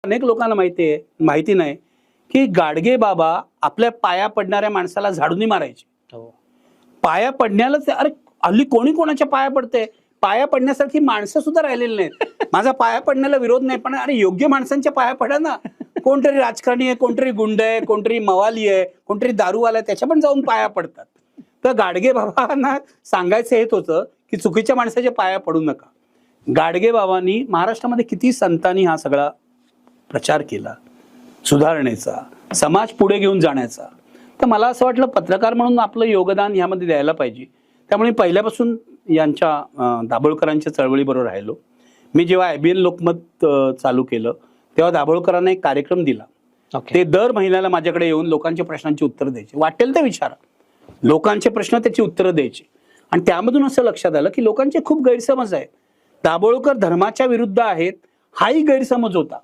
अनेक लोकांना माहिती नाही की गाडगे बाबा आपल्या पाया पडणाऱ्या माणसाला झाडूनी मारायचे. पाया पडण्यालाच अरे हल्ली कोणी कोणाच्या पाया पडते. पाया पडण्यासारखी माणसं सुद्धा राहिलेली नाहीत. माझा पाया पडण्याला विरोध नाही, पण अरे योग्य माणसांच्या पाया पडा ना. कोणतरी राजकारणी आहे, कोणतरी गुंड आहे, कोणतरी मवाली आहे, कोणतरी दारूवाला आहे, त्याच्या पण जाऊन पाया पडतात. तर गाडगे बाबांना सांगायचं हेच होतं की चुकीच्या माणसाच्या पाया पडू नका. गाडगे बाबांनी महाराष्ट्रामध्ये किती संतांनी हा सगळा प्रचार केला सुधारणेचा, समाज पुढे घेऊन जाण्याचा. तर मला असं वाटलं पत्रकार म्हणून आपलं योगदान यामध्ये द्यायला पाहिजे. त्यामुळे पहिल्यापासून यांच्या दाभोळकरांच्या चळवळीबरोबर राहिलो. मी जेव्हा IBN लोकमत चालू केलं तेव्हा दाभोळकरांना एक कार्यक्रम दिला. ते दर महिन्याला माझ्याकडे येऊन लोकांच्या प्रश्नांची उत्तरं द्यायचे. वाटेल ते विचारा, लोकांचे प्रश्न त्याची उत्तरं द्यायची. आणि त्यामधून असं लक्षात आलं की लोकांचे खूप गैरसमज आहेत. दाभोळकर धर्माच्या विरुद्ध आहेत हाही गैरसमज होता.